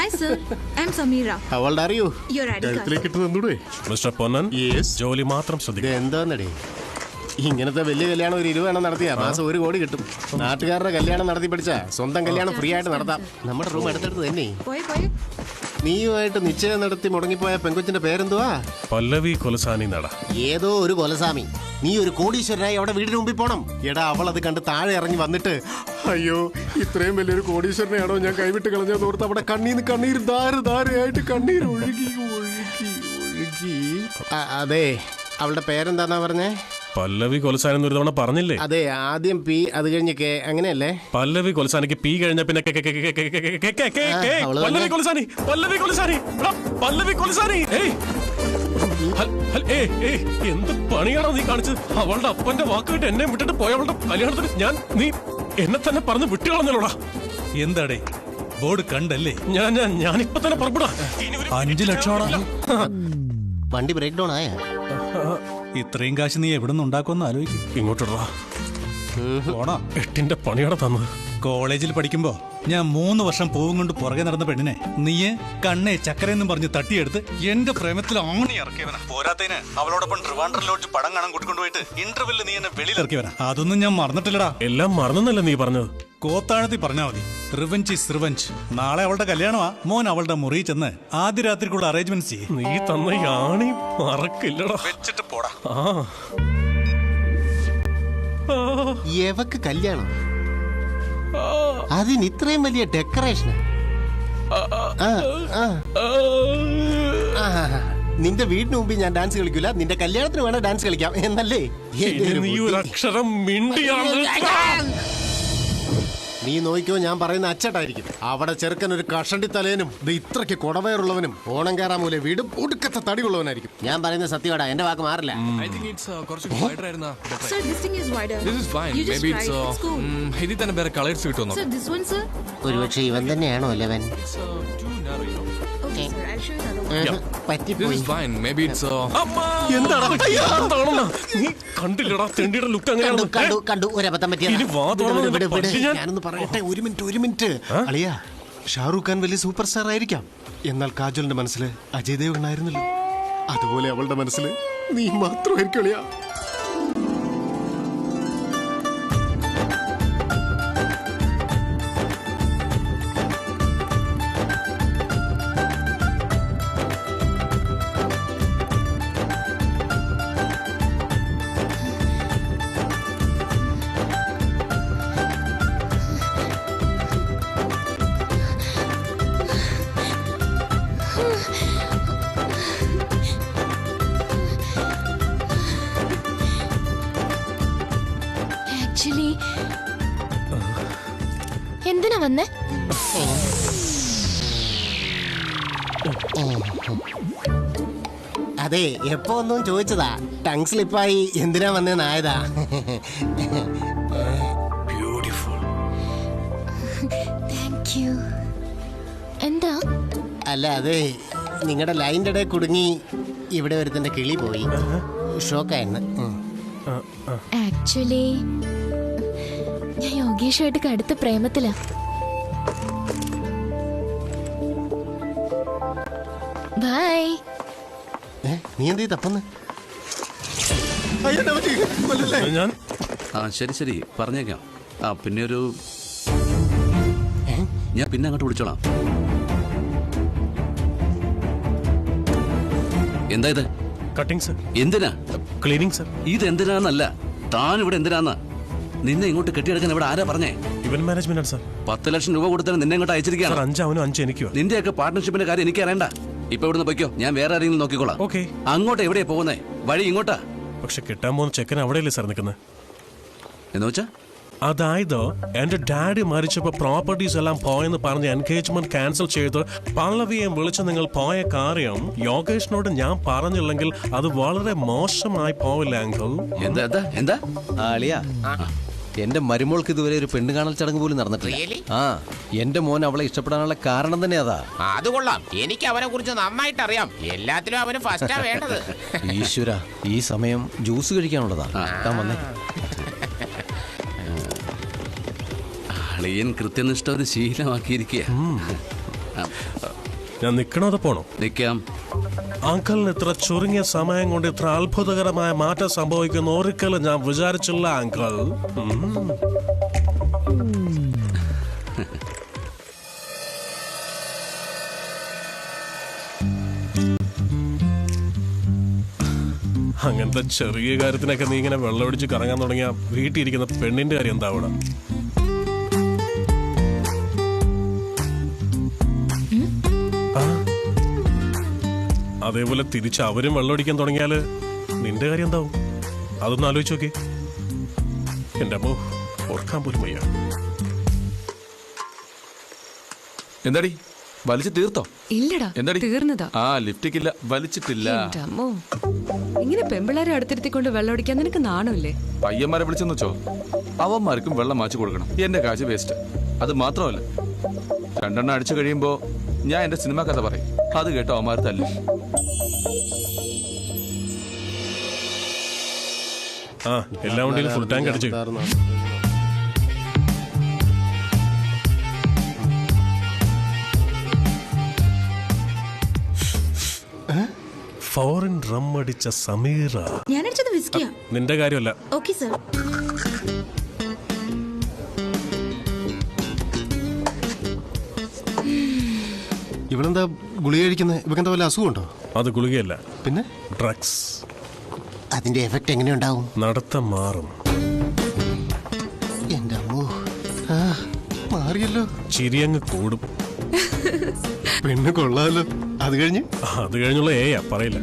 Hi sir, I'm Samira. How old are you? Your ID card. Mister Ponnan, Yes. ജോലി മാത്രം ശ്രദ്ധിക്കുക. എന്താന്നടേ ഇങ്ങനത്തെ വലിയ കല്യാണം ഒരു 20 എണ്ണം നടത്തിയാ മാസം 1 കോടി കിട്ടും. നാട്ടുകാരുടെ കല്യാണം നടത്തി പഠിച്ചാ സ്വന്തം കല്യാണം ഫ്രീ ആയിട്ട് നടത്താം. നമ്മുടെ റൂം അടുത്തടുത്ത് തന്നെ. പോയി. നീയുമായിട്ട് നിശ്ചയം നടത്തി മുടങ്ങിപ്പോയ പെങ്കൊച്ചിന്റെ പേരെന്തുവാ? പല്ലവി കൊലസാനി നട. ഏതോ ഒരു കൊലസാമി. നീ ഒരു കോടീശ്വരനായി അവിടെ വീടിന് മുമ്പിൽ പോണം. എടാ അവൾ അത് കണ്ട് താഴെ ഇറങ്ങി വന്നിട്ട് അയ്യോ ഇത്രയും വലിയൊരു കോടീശ്വരനെയാണോ ഞാൻ കൈവിട്ട് കളഞ്ഞതെന്ന് ഓർത്ത് അവിടെ കണ്ണീര് ധാരയായിട്ട് കണ്ണീര് ഒഴുകി. അതെ, അവളുടെ പേരെന്താന്നാ പറഞ്ഞേ? പല്ലവി കൊലസാനി ഒരു തവണ പറഞ്ഞില്ലേ? അതെ, ആദ്യം പി അത് കഴിഞ്ഞ് കെ, അങ്ങനെയല്ലേ? പല്ലവി കൊലസാനിക്ക് പി കഴിഞ്ഞ പിന്നെ പല്ലവി കൊലസാനി. എന്ത് പണിയാണോ നീ കാണിച്ചത്? അവളുടെ അപ്പന്റെ വാക്കുവിട്ട് എന്നെ വിട്ടിട്ട് പോയ അവളുടെ കല്യാണത്തിന് നീ എന്നെ തന്നെ പറഞ്ഞ് വിട്ടുകളഞ്ഞല്ലോടാ. എന്താടേ ബോർഡ് കണ്ടല്ലേ? ഞാനിപ്പോ തന്നെ പുറപ്പെടാ. 5 ലക്ഷമാണ്. വണ്ടി ബ്രേക്ക് ഡൗൺ ആയ? ഇത്രയും കാശ് നീ എവിടെ നിന്ന് ഉണ്ടാക്കുമെന്ന് ആലോചിക്കും. ഇങ്ങോട്ടാ പോണോ? 8ന്റെ പണിയാണ് തന്നത്. കോളേജിൽ പഠിക്കുമ്പോ ഞാൻ 3 വർഷം പൂവും കൊണ്ട് പുറകെ നടന്ന പെണ്ണിനെ നീയെ കണ്ണേ ചക്കരയെന്നും പറഞ്ഞ് തട്ടിയെടുത്ത് എന്റെ പ്രേമത്തിൽ ആണി ഇറക്കിയവനാ. പോരാത്തതിന് അവളോടൊപ്പം ട്രിവാൻഡ്രം ലോഡ്ജ് പടം കാണാൻ കൂട്ടിക്കൊണ്ടുപോയിട്ട് ഇന്റർവെല്ലിൽ നീ എന്നെ വെളിയിൽ ഇറക്കിയവനാ. അതൊന്നും ഞാൻ മറന്നിട്ടില്ലടാ. എല്ലാം മറന്നല്ല നീ പറഞ്ഞത്. കോത്താഴത്തി പറഞ്ഞാ മതി. Revenge is revenge. നാളെ അവളുടെ കല്യാണമാ. മോൻ അവളുടെ മുറി ചെന്ന് ആദ്യ രാത്രിക്കുള്ള അറേഞ്ച്മെന്റ് ചെയ്യും. നീ തന്ന ആണി മറക്കില്ലടാ. വെച്ചിട്ട് പോടാ. എവക്ക് കല്യാണം? അതിന് ഇത്രയും വലിയ ഡെക്കറേഷൻ? നിന്റെ വീടിന് മുമ്പിൽ ഞാൻ ഡാൻസ് കളിക്കൂല, നിന്റെ കല്യാണത്തിന് വേണം ഡാൻസ് കളിക്കാം എന്നല്ലേ? നീ ഒരു അക്ഷരം മിണ്ടിയാണ്. നീ നോക്കിയോ, ഞാൻ പറയുന്ന അച്ചട്ടായിരിക്കും. അവിടെ ചെറുക്കൻ ഒരു കഷണ്ടി തലേനും ഇത്രയ്ക്ക് കുടവയറുള്ളവനും ഓണം കയറാൻ മൂലം വീട് ഒടുക്കത്തെ തടിയുള്ളവനായിരിക്കും. ഞാൻ പറയുന്ന സത്യവാടാ, എന്റെ വാക്ക് മാറില്ല. Sir, this thing is wider. This is fine. You just Maybe try it's it. It's cool. ഇതിൽ തന്നെ വേറെ കളേഴ്സ് കിട്ടുമോ? Sir, this one, sir? ഒരുപക്ഷെ ഇവൻ തന്നെയാണോ അല്ലവൻ? Okay, sir, I'll show you another one. This പറ്റിപ്പോയി. is fine. Maybe it's നീ കണ്ടില്ലടാ തെണ്ടിയുടെ look അങ്ങനെയാണ്. കണ്ടു ഒരബദ്ധം ഇനി വാ തുറന്ന് പറ്റിയ. ഞാനൊന്ന് പറയട്ടെ, ഒരു മിനിറ്റ്. അളിയാ, ഷാറൂഖ് ഖാൻ വലിയ സൂപ്പർ സ്റ്റാർ ആയിരിക്കാം, എന്നാൽ കാജോളിന്റെ മനസ്സിൽ അജയ് ദേവ്ഗൺ ആയിരുന്നല്ലോ. അതുപോലെ അവളുടെ മനസ്സിൽ നീ മാത്രമായിരിക്കും അളിയാ. എന്തിനാ വന്നേ? അതെ, എപ്പോ ഒന്നും ചോദിച്ചതാ, ടങ് സ്ലിപ്പായി എന്തിനാ വന്നേന്നായതാ. Thank you. എന്താ? അല്ല, അതെ, നിങ്ങളുടെ ലൈൻ്റെ ഇടയിൽ കുടുങ്ങി ഇവിടെ ഒരുത്തന്റെ കിളി പോയി. ഷോക്കായിരുന്നു. ആക്ച്വലി ഞാൻ യോഗേഷുമായിട്ട് കടുത്ത പ്രേമത്തിലാ. ബൈ. നീ എന്ത് തപ്പന്ന്? ഞാൻ ശരി പറഞ്ഞേക്കാം. പിന്നെ ഞാൻ പിന്നെ അങ്ങോട്ട് വിളിച്ചോളാം. എന്താ ഇത്? Cutting sir. എന്തിനാ? Cleaning sir. ഇത് എന്തിനാന്നല്ല, താൻ ഇവിടെ എന്തിനാന്നാ? നിന്നെ ഇങ്ങോട്ട് കെട്ടിയെടുക്കാൻ ഇവിടെ ആരാ പറഞ്ഞേ? ഇവന്റ് മാനേജ്മെന്റ് ആണ് സർ. 10 ലക്ഷം രൂപ കൊടുത്താൽ നിന്നെ ഇങ്ങോട്ട് അയച്ചിരിക്കുകയാണ്. 5 അവനും 5 എനിക്കോ. നിന്റെയൊക്കെ പാർട്ട്ണർഷിപ്പിന്റെ കാര്യം എനിക്ക് അറിയണ്ട. ഇപ്പൊ ഇവിടുന്ന് പൊയ്ക്കോ, ഞാൻ വേറെ ആരെങ്കിലും നോക്കിക്കോളാം. ഓക്കെ. അങ്ങോട്ട് എവിടെയാ പോകുന്നേ? വഴി ഇങ്ങോട്ടാ. പക്ഷെ കിട്ടാൻ പോകുന്ന ചെക്കൻ അവിടെയല്ലേ സാർ നിൽക്കുന്നത്? എന്ന് വെച്ചാ? അതായത് എന്റെ ഡാഡി മരിച്ചപ്പോ പ്രോപ്പർട്ടീസ് എല്ലാം പോയെന്ന് പറഞ്ഞ് എൻഗേജ്മെന്റ് ക്യാൻസൽ ചെയ്ത് പല്ലവിയെ വിളിച്ച് നിങ്ങൾ പോയ കാര്യം യോഗേഷിനോട് ഞാൻ പറഞ്ഞില്ലെങ്കിൽ അത് വളരെ മോശമായി പോവില്ല അങ്കിൾ. എന്താ ആളിയാ, എന്റെ മരുമോൾക്ക് ഇതുവരെ ഒരു പെണ്ണ് കാണൽ ചടങ്ങ് പോലും നടന്നിട്ടില്ല. എന്റെ മോൻ അവളെ ഇഷ്ടപ്പെടാനുള്ള കാരണം തന്നെ അതാ. അത് കൊള്ളാം. എനിക്ക് അവനെ കുറിച്ച് നന്നായിട്ട് അറിയാം. എല്ലാത്തിലും അവന് ഫസ്റ്റാ വേണ്ടത്. ഈശ്വര, ഈ സമയം ജ്യൂസ് കഴിക്കാനുള്ളതാ. വന്നേ. അളിയൻ കൃത്യനിഷ്ഠ ഒരു ശീലമാക്കിയിരിക്കുക. ഞാൻ നിൽക്കണോ അത് പോണോ? നിൽക്കാം. അങ്കിളിന് ഇത്ര ചുരുങ്ങിയ സമയം കൊണ്ട് ഇത്ര അത്ഭുതകരമായ മാറ്റം സംഭവിക്കുന്ന ഒരിക്കലും ഞാൻ വിചാരിച്ചില്ല അങ്കിൾ. അങ്ങനത്തെ ചെറിയ കാര്യത്തിനൊക്കെ നീ ഇങ്ങനെ വെള്ളമൊടിച്ച് കറങ്ങാൻ തുടങ്ങിയ വീട്ടിലിരിക്കുന്ന പെണ്ണിന്റെ കാര്യം എന്താ അവിടെ? അതേപോലെ തിരിച്ച് അവരും വെള്ളമടിക്കാൻ തുടങ്ങിയാല് നിന്റെ കാര്യം എന്താവും? അതൊന്ന് ആലോചിച്ച് നോക്കി. എന്റെ അമ്മോ, ഓർക്കാൻ പോലും വയ്യ. എന്താടി വലിച്ചു തീർത്തോ? ഇല്ലടാ, എന്താടി തീർന്നതാ. ആ ലിഫ്റ്റിക്കില്ല, വലിച്ചിട്ടില്ല. അമ്മോ, ഇങ്ങനെ പെമ്പിള്ളാരെ അടുത്തിരുത്തിക്കൊണ്ട് വെള്ളമടിക്കാൻ നിനക്ക് നാണമില്ലേ? പയ്യന്മാരെ വിളിച്ചെന്ന് വെച്ചോ, അവന്മാർക്കും വെള്ളം മാച്ചു കൊടുക്കണം. എന്റെ കാശ് വേസ്റ്റ്. അത് മാത്രമല്ല, 2 എണ്ണം അടിച്ചു കഴിയുമ്പോ ഞാൻ എന്റെ സിനിമ കഥ പറയും. അത് കേട്ടോ അവന്മാർ തല്ലും. ആ, എല്ലാ വണ്ടിയിലും ഫുൾ ടാങ്ക് അടിച്ചു. ഫോറിൻ റം അടിച്ച സമീറ. ഞാൻ അടിച്ചത് വിസ്കിയാ. നിന്റെ കാര്യമല്ല. Okay sir. ഇവളെന്താ ഗുളിക കഴിക്കുന്നത്? ഇവക്കെന്താ വല്ല അസുഖമുണ്ടോ? അത് ഗുളികയല്ല, പിന്നെ ഡ്രഗ്സ്. അതിന്റെ എഫക്ട് എങ്ങനെയുണ്ടാവും? നടത്തം മാറും. എന്റെ അമ്മോ, മാറിയല്ലോ. ചിരിയങ്ങ് കൂടും. പെണ്ണ് കൊള്ളാലോ. അത് കഴിഞ്ഞുള്ള ഏയാ പറയില്ല.